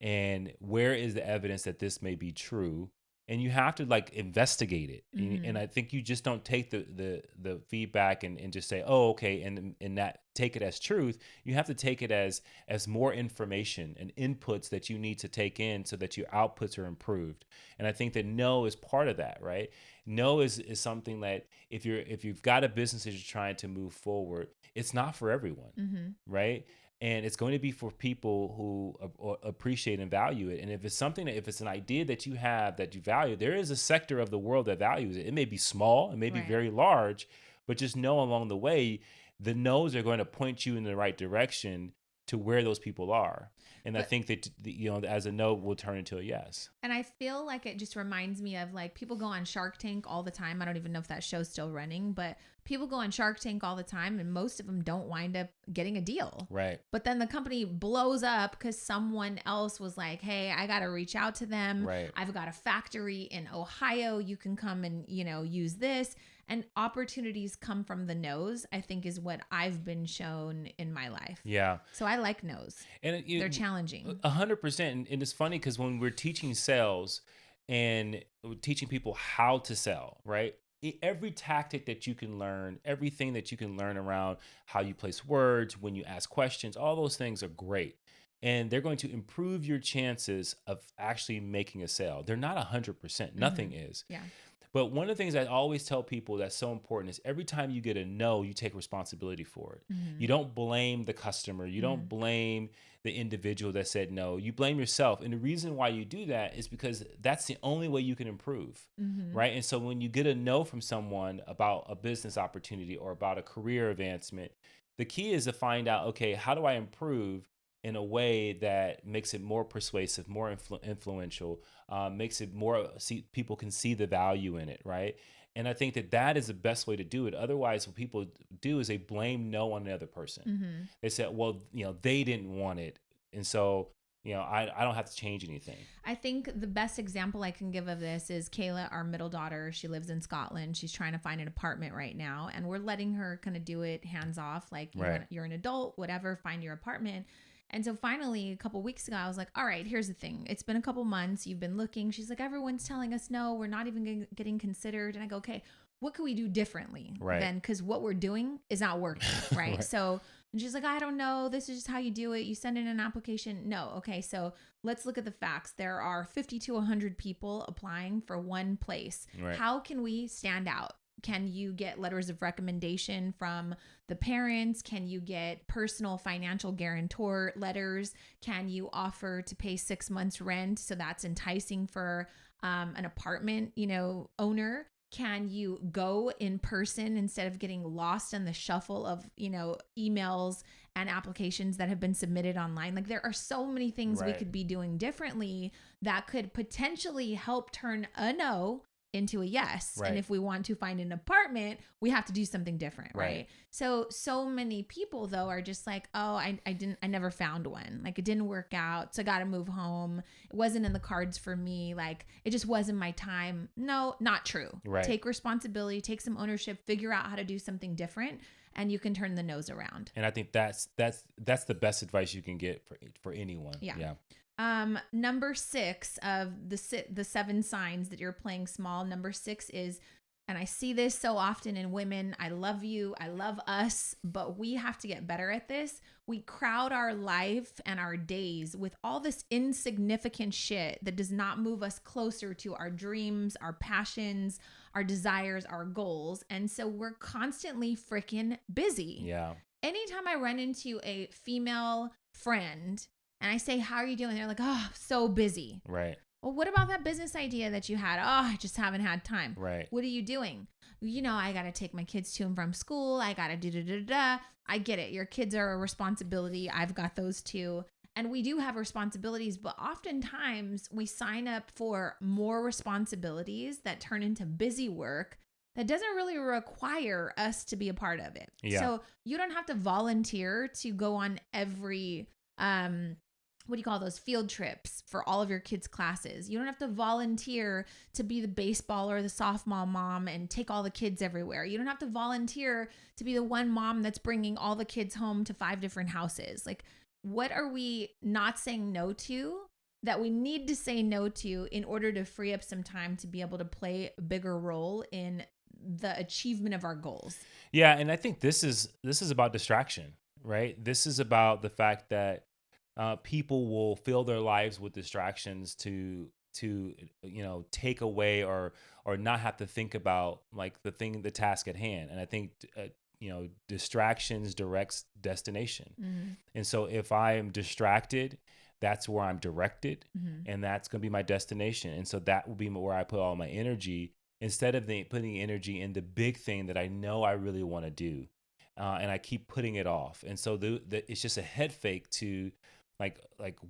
and where is the evidence that this may be true? And you have to like investigate it. Mm-hmm. And I think you just don't take the feedback and just say, oh, okay, and that take it as truth. You have to take it as more information and inputs that you need to take in so that your outputs are improved. And I think that no is part of that, right? No is something that if you've got a business that you're trying to move forward, it's not for everyone, Mm-hmm. right? And it's going to be for people who appreciate and value it. And if it's if it's an idea that you have that you value, there is a sector of the world that values it. It may be small, it may be very large, but just know along the way, the no's are going to point you in the right direction to where those people are. And I think that, as a no will turn into a yes. And I feel like it just reminds me of like people go on Shark Tank all the time. I don't even know if that show's still running, but people go on Shark Tank all the time and most of them don't wind up getting a deal. Right. But then the company blows up because someone else was like, hey, I got to reach out to them. Right. I've got a factory in Ohio. You can come and, use this. And opportunities come from the no's, I think, is what I've been shown in my life. Yeah. So I like no's. And they're challenging. 100%. And it's funny because when we're teaching sales and we're teaching people how to sell, right? Every tactic that you can learn, everything that you can learn around how you place words, when you ask questions, all those things are great. And they're going to improve your chances of actually making a sale. They're not 100%. Nothing is. Yeah. But one of the things I always tell people that's so important is every time you get a no, you take responsibility for it. Mm-hmm. You don't blame the customer. You don't blame the individual that said no. You blame yourself. And the reason why you do that is because that's the only way you can improve, right? And so when you get a no from someone about a business opportunity or about a career advancement, the key is to find out, okay, how do I improve in a way that makes it more persuasive, more influential, makes it more, people can see the value in it, right? And I think that is the best way to do it. Otherwise, what people do is they blame no on the other person. They say, well, they didn't want it. And so, I don't have to change anything. I think the best example I can give of this is Kayla, our middle daughter. She lives in Scotland. She's trying to find an apartment right now. And we're letting her kind of do it hands off. Like, you're an adult, whatever, find your apartment. And so finally, a couple weeks ago, I was like, all right, here's the thing. It's been a couple months. You've been looking. She's like, everyone's telling us no. We're not even getting considered. And I go, okay, what can we do differently then? Because what we're doing is not working, right? So, and she's like, I don't know. This is just how you do it. You send in an application. No. Okay, so let's look at the facts. There are 50 to 100 people applying for one place. Right. How can we stand out? Can you get letters of recommendation from the parents? Can you get personal financial guarantor letters? Can you offer to pay 6 months rent? So that's enticing for an apartment, owner. Can you go in person instead of getting lost in the shuffle of, emails and applications that have been submitted online? Like, there are so many things we could be doing differently that could potentially help turn a no into a yes. Right. And if we want to find an apartment, we have to do something different. Right. So many people though are just like, oh, I never found one. Like, it didn't work out. So I got to move home. It wasn't in the cards for me. Like, it just wasn't my time. No, not true. Right. Take responsibility, take some ownership, figure out how to do something different, and you can turn the nose around. And I think that's the best advice you can get for anyone. Yeah. Number 6 of the 7 signs that you're playing small. Number 6 is, and I see this so often in women, I love you, I love us, but we have to get better at this. We crowd our life and our days with all this insignificant shit that does not move us closer to our dreams, our passions, our desires, our goals. And so we're constantly freaking busy. Yeah. Anytime I run into a female friend and I say, how are you doing? They're like, oh, so busy. Right. Well, what about that business idea that you had? Oh, I just haven't had time. Right. What are you doing? I got to take my kids to and from school. I got to do. I get it. Your kids are a responsibility. I've got those too. And we do have responsibilities, but oftentimes we sign up for more responsibilities that turn into busy work that doesn't really require us to be a part of it. Yeah. So you don't have to volunteer to go on every, what do you call those, field trips for all of your kids' classes. You don't have to volunteer to be the baseball or the softball mom and take all the kids everywhere. You don't have to volunteer to be the one mom that's bringing all the kids home to 5 different houses. Like, what are we not saying no to that we need to say no to in order to free up some time to be able to play a bigger role in the achievement of our goals? Yeah, and I think this is about distraction, right? This is about the fact that people will fill their lives with distractions to take away or not have to think about like the task at hand. And I think distractions directs destination. Mm-hmm. And so if I am distracted, that's where I'm directed, and that's going to be my destination. And so that will be where I put all my energy instead of putting energy in the big thing that I know I really want to do. And I keep putting it off. And so it's just a head fake to like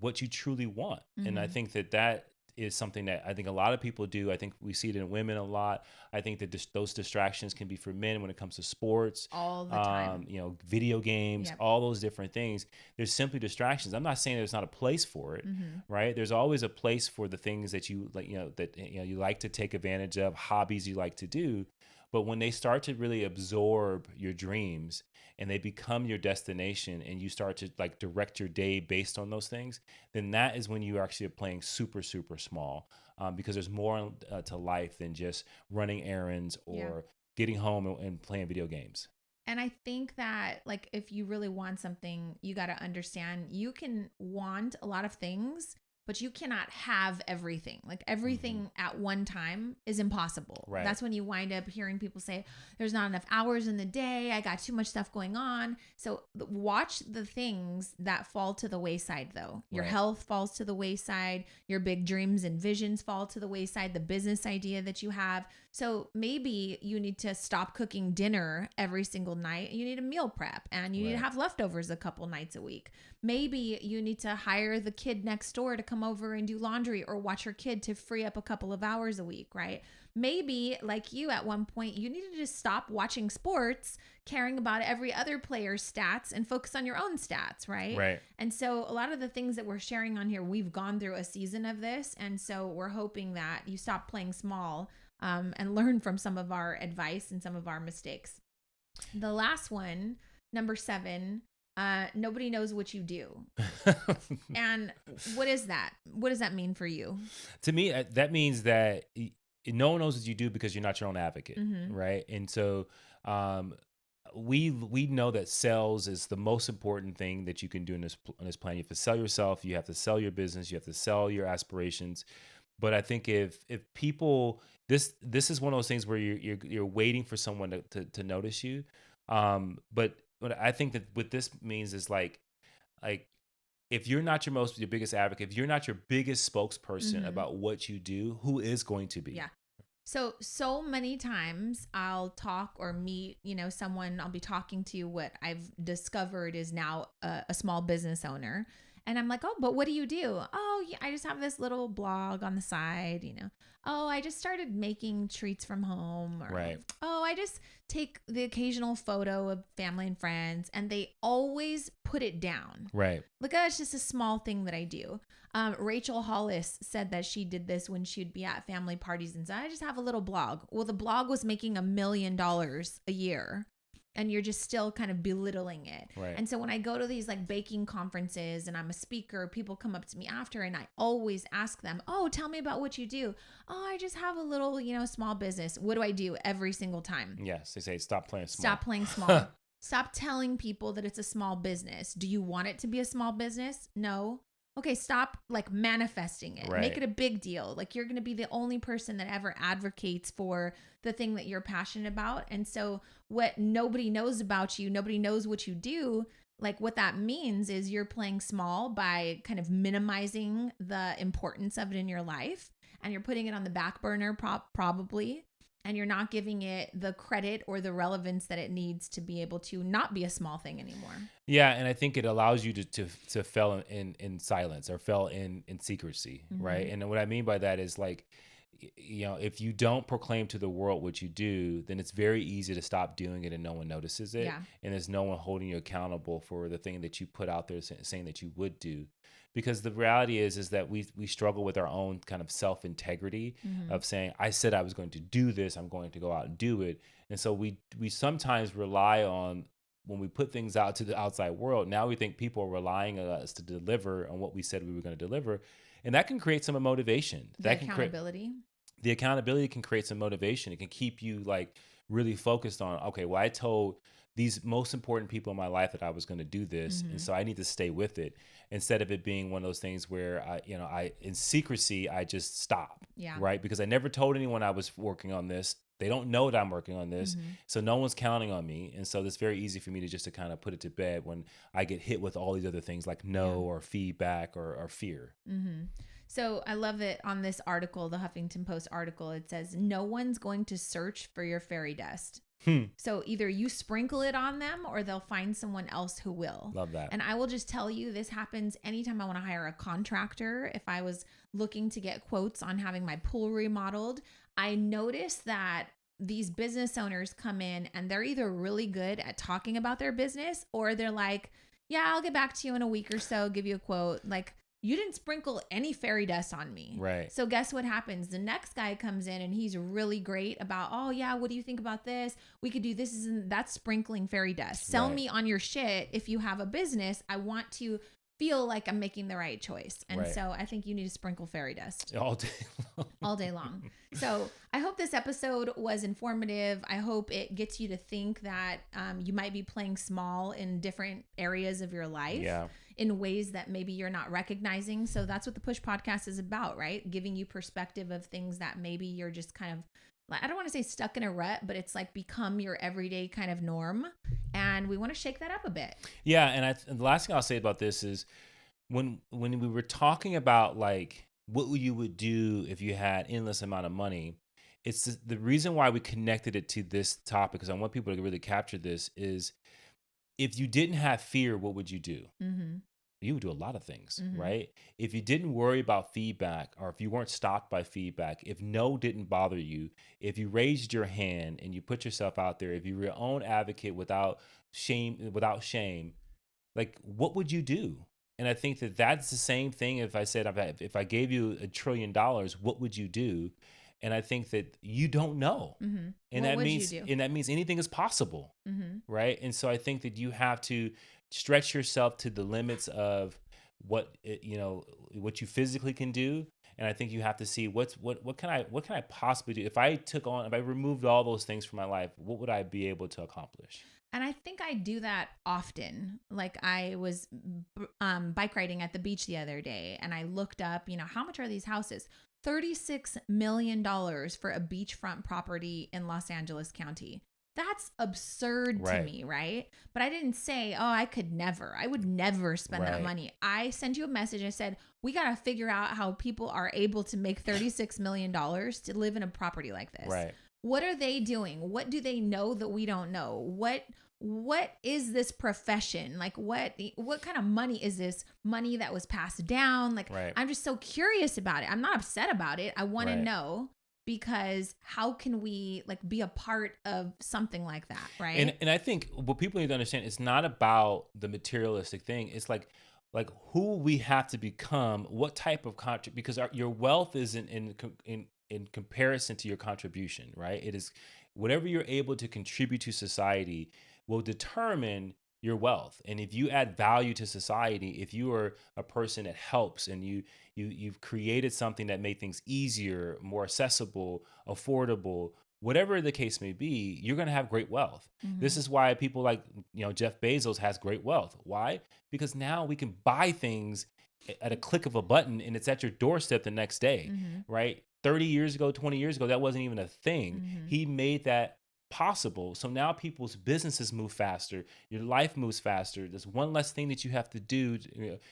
what you truly want. And I think that is something that I think a lot of people do. I think we see it in women a lot. I think that those distractions can be for men when it comes to sports, all the time, video games, all those different things. There's simply distractions. I'm not saying there's not a place for it, right? There's always a place for the things that you like, you like to take advantage of, hobbies you like to do. But when they start to really absorb your dreams and they become your destination and you start to like direct your day based on those things, then that is when you actually are playing super, super small, because there's more to life than just running errands or getting home and playing video games. And I think that like if you really want something, you got to understand you can want a lot of things, but you cannot have everything. Like everything at one time is impossible. Right. That's when you wind up hearing people say, there's not enough hours in the day. I got too much stuff going on. So watch the things that fall to the wayside though. Your health falls to the wayside. Your big dreams and visions fall to the wayside. The business idea that you have. So maybe you need to stop cooking dinner every single night. You need a meal prep and you need to have leftovers a couple nights a week. Maybe you need to hire the kid next door to come over and do laundry or watch your kid to free up a couple of hours a week, right? Maybe like you at one point, you need to just stop watching sports, caring about every other player's stats and focus on your own stats, right? Right. And so a lot of the things that we're sharing on here, we've gone through a season of this. And so we're hoping that you stop playing small and learn from some of our advice and some of our mistakes. The last one, number 7, nobody knows what you do. And what is that? What does that mean for you? To me, that means that no one knows what you do because you're not your own advocate, right? And so we know that sales is the most important thing that you can do in this plan. You have to sell yourself, you have to sell your business, you have to sell your aspirations. But I think if people, this is one of those things where you're waiting for someone to notice you. But I think that what this means is like if you're not your biggest advocate, if you're not your biggest spokesperson about what you do, who is going to be? Yeah. So many times I'll talk or meet, someone I'll be talking to what I've discovered is now a small business owner. And I'm like, oh, but what do you do? Oh, yeah, I just have this little blog on the side, Oh, I just started making treats from home. Or, right. Oh, I just take the occasional photo of family and friends. And they always put it down. Right. Like, oh, it's just a small thing that I do. Rachel Hollis said that she did this when she'd be at family parties and said, I just have a little blog. Well, the blog was making $1 million a year. And you're just still kind of belittling it. Right. And so when I go to these like baking conferences and I'm a speaker, people come up to me after and I always ask them, oh, tell me about what you do. Oh, I just have a little, small business. What do I do every single time? Yes. They say, stop playing small. Stop playing small. Stop telling people that it's a small business. Do you want it to be a small business? No. Okay, stop like manifesting it. Right. Make it a big deal. Like you're going to be the only person that ever advocates for the thing that you're passionate about. And so what nobody knows about you, nobody knows what you do. like what that means is you're playing small by kind of minimizing the importance of it in your life, and you're putting it on the back burner probably, and you're not giving it the credit or the relevance that it needs to be able to not be a small thing anymore. Yeah, and I think it allows you to fail in silence or fail in secrecy, right? And what I mean by that is like, if you don't proclaim to the world what you do, then it's very easy to stop doing it and no one notices it. Yeah. And there's no one holding you accountable for the thing that you put out there saying that you would do. Because the reality is that we struggle with our own kind of self-integrity of saying, I said I was going to do this, I'm going to go out and do it. And so we sometimes rely on, when we put things out to the outside world, now we think people are relying on us to deliver on what we said we were going to deliver. And that can create some motivation. That can accountability. The accountability can create some motivation. It can keep you like really focused on, okay, well, I told these most important people in my life that I was going to do this. And so I need to stay with it, instead of it being one of those things where I in secrecy, I just stop. Yeah. Right. Because I never told anyone I was working on this. They don't know that I'm working on this. So no one's counting on me. And so it's very easy for me to kind of put it to bed when I get hit with all these other things like or feedback or fear. So I love it on this article, the Huffington Post article. It says, no one's going to search for your fairy dust. So either you sprinkle it on them or they'll find someone else who will. Love that. And I will just tell you, this happens anytime I want to hire a contractor. If I was looking to get quotes on having my pool remodeled, I noticed that these business owners come in and they're either really good at talking about their business, or they're like, yeah, I'll get back to you in a week or so, give you a quote. Like, you didn't sprinkle any fairy dust on me. Right. So guess what happens? The next guy comes in and he's really great about, oh yeah, what do you think about this? We could do this. That's sprinkling fairy dust. Sell me on your shit. If you have a business, I want to feel like I'm making the right choice. And so I think you need to sprinkle fairy dust all day long. All day long. So I hope this episode was informative. I hope it gets you to think that you might be playing small in different areas of your life. Yeah. In ways that maybe you're not recognizing. So that's what the Push Podcast is about, right? Giving you perspective of things that maybe you're just kind of, I don't want to say stuck in a rut, but it's like become your everyday kind of norm. And we want to shake that up a bit. Yeah. And the last thing I'll say about this is when we were talking about like what you would do if you had endless amount of money, it's the reason why we connected it to this topic, because I want people to really capture this, is if you didn't have fear, what would you do? You would do a lot of things, right? If you didn't worry about feedback, or if you weren't stopped by feedback, if no didn't bother you, if you raised your hand and you put yourself out there, if you were your own advocate without shame, like what would you do? And I think that that's the same thing. If I said, if I gave you $1 trillion, what would you do? And I think that you don't know. And that means anything is possible. Right. And so I think that you have to stretch yourself to the limits of what you physically can do. And I think you have to see what can I possibly do? If I removed all those things from my life, what would I be able to accomplish? And I think I do that often. Like I was bike riding at the beach the other day, and I looked up, how much are these houses? $36 million for a beachfront property in Los Angeles County. That's absurd to me, right? But I didn't say, I would never spend that money. I sent you a message. I said, we got to figure out how people are able to make $36 million to live in a property like this. Right. What are they doing? What do they know that we don't know? What is this profession? Like what kind of money is this? Money that was passed down? Like I'm just so curious about it. I'm not upset about it. I want to know, because how can we like be a part of something like that, right? And I think what people need to understand, it's not about the materialistic thing. It's like who we have to become, what type of because your wealth isn't in comparison to your contribution, right? It is whatever you're able to contribute to society will determine your wealth. And if you add value to society, if you are a person that helps and you've created something that made things easier, more accessible, affordable, whatever the case may be, you're going to have great wealth. This is why people like, Jeff Bezos has great wealth. Why? Because now we can buy things at a click of a button and it's at your doorstep the next day, right? 30 years ago, 20 years ago, that wasn't even a thing. He made that possible. So now people's businesses move faster. Your life moves faster. There's one less thing that you have to do.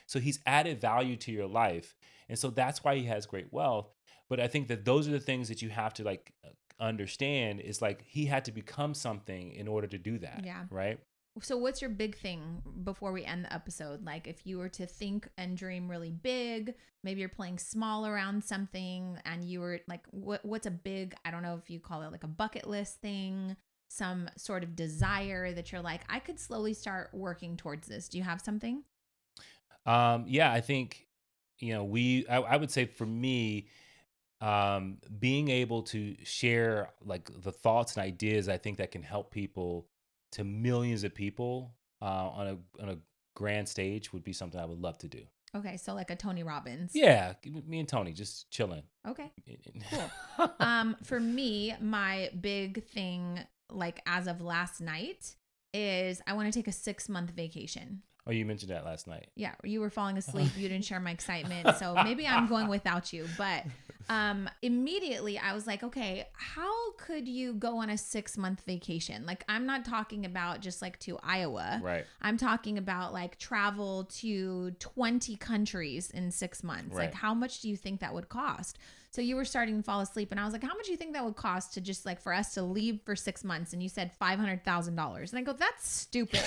So he's added value to your life. And so that's why he has great wealth. But I think that those are the things that you have to like understand is like he had to become something in order to do that. Yeah. Right. So what's your big thing before we end the episode? Like if you were to think and dream really big, maybe you're playing small around something and you were like, what's a big, I don't know if you call it like a bucket list thing, some sort of desire that you're like, I could slowly start working towards this. Do you have something? Yeah, I think, I would say for me, being able to share like the thoughts and ideas, I think that can help people to millions of people on a grand stage would be something I would love to do. Okay, so like a Tony Robbins. Yeah, me and Tony just chilling. Okay, cool. For me, my big thing, like as of last night, is I want to take a 6-month vacation. Oh, you mentioned that last night. Yeah, you were falling asleep. You didn't share my excitement. So maybe I'm going without you. But immediately I was like, okay, how could you go on a 6-month vacation? Like, I'm not talking about just like to Iowa. Right. I'm talking about like travel to 20 countries in 6 months. Right. Like, how much do you think that would cost? So you were starting to fall asleep and I was like, how much do you think that would cost to just like for us to leave for 6 months? And you said $500,000. And I go, that's stupid.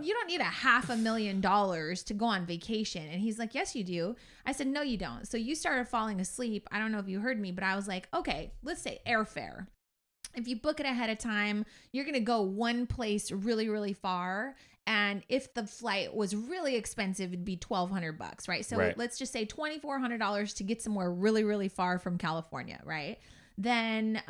You don't need $500,000 to go on vacation. And he's like, yes, you do. I said, no, you don't. So you started falling asleep. I don't know if you heard me, but I was like, okay, let's say airfare. If you book it ahead of time, you're going to go one place really, really far. And if the flight was really expensive, it'd be $1,200, right? So let's just say $2,400 to get somewhere really, really far from California, right? Then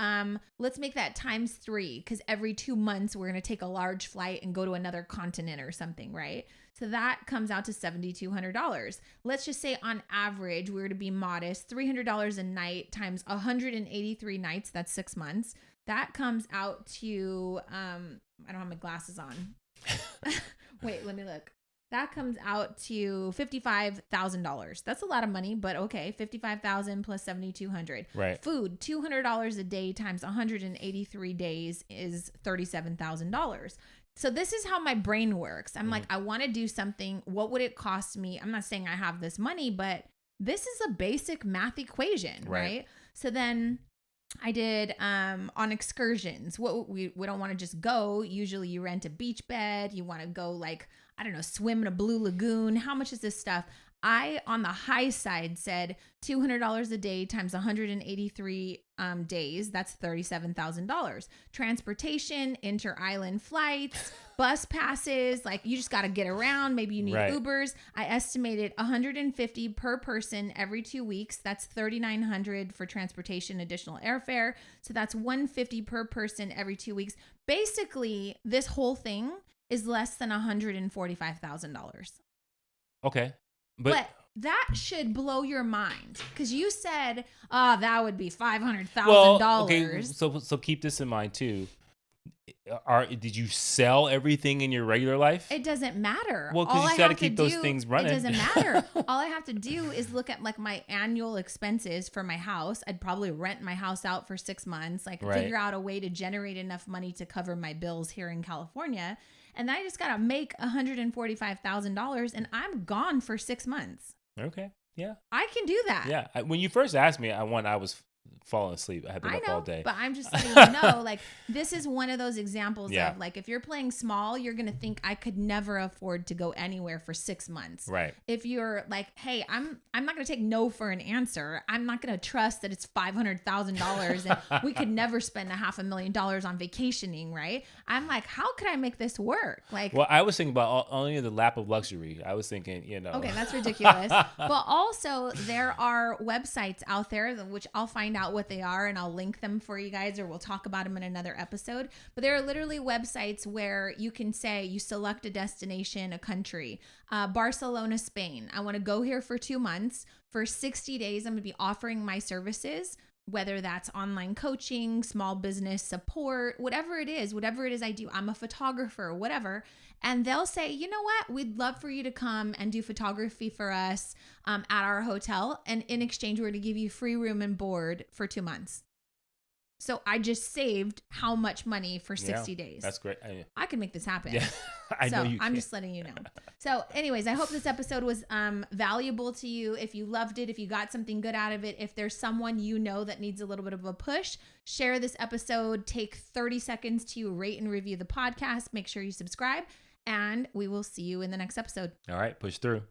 let's make that times 3 because every 2 months we're going to take a large flight and go to another continent or something, right? So that comes out to $7,200. Let's just say on average, we're to be modest, $300 a night times 183 nights. That's 6 months. That comes out to, I don't have my glasses on. Wait, let me look. That comes out to $55,000. That's a lot of money, but okay. $55,000 plus $7,200. Right. Food, $200 a day times 183 days is $37,000. So this is how my brain works. I'm like, I want to do something. What would it cost me? I'm not saying I have this money, but this is a basic math equation, right? So then I did on excursions. What we don't want to just go. Usually you rent a beach bed. You want to go like, I don't know, swim in a blue lagoon. How much is this stuff? I, on the high side, said $200 a day times 183 days. That's $37,000. Transportation, inter-island flights, bus passes. Like you just got to get around. Maybe you need Ubers. I estimated $150 per person every 2 weeks. That's $3,900 for transportation, additional airfare. So that's $150 per person every 2 weeks. Basically, this whole thing is less than $145,000. Okay. But that should blow your mind because you said, that would be $500,000. Well, okay, so keep this in mind too. Did you sell everything in your regular life? It doesn't matter. Well, because you got to keep those things running. It doesn't matter. All I have to do is look at like my annual expenses for my house. I'd probably rent my house out for 6 months, like figure out a way to generate enough money to cover my bills here in California. And then I just got to make $145,000 and I'm gone for 6 months. Okay. Yeah. I can do that. Yeah. When you first asked me, I was falling asleep. I had been up all day. But I'm just letting you know, like, this is one of those examples of, like, if you're playing small, you're going to think I could never afford to go anywhere for 6 months. Right. If you're like, hey, I'm not going to take no for an answer. I'm not going to trust that it's $500,000 and we could never spend $500,000 on vacationing, right? I'm like, how could I make this work? Like, well, I was thinking about only the lap of luxury. I was thinking, Okay, that's ridiculous. But also, there are websites out there, which I'll find out what they are and I'll link them for you guys, or we'll talk about them in another episode. But there are literally websites where you can say you select a destination, a country, Barcelona, Spain. I want to go here for 2 months. For 60 days, I'm going to be offering my services, whether that's online coaching, small business support, whatever it is I do. I'm a photographer, whatever. And they'll say, you know what? We'd love for you to come and do photography for us at our hotel. And in exchange, we're to give you free room and board for 2 months. So I just saved how much money for 60 days. That's great. I can make this happen. Yeah, I know you can. I'm just letting you know. So anyways, I hope this episode was valuable to you. If you loved it, if you got something good out of it, if there's someone you know that needs a little bit of a push, share this episode. Take 30 seconds to rate and review the podcast. Make sure you subscribe, and we will see you in the next episode. All right, push through.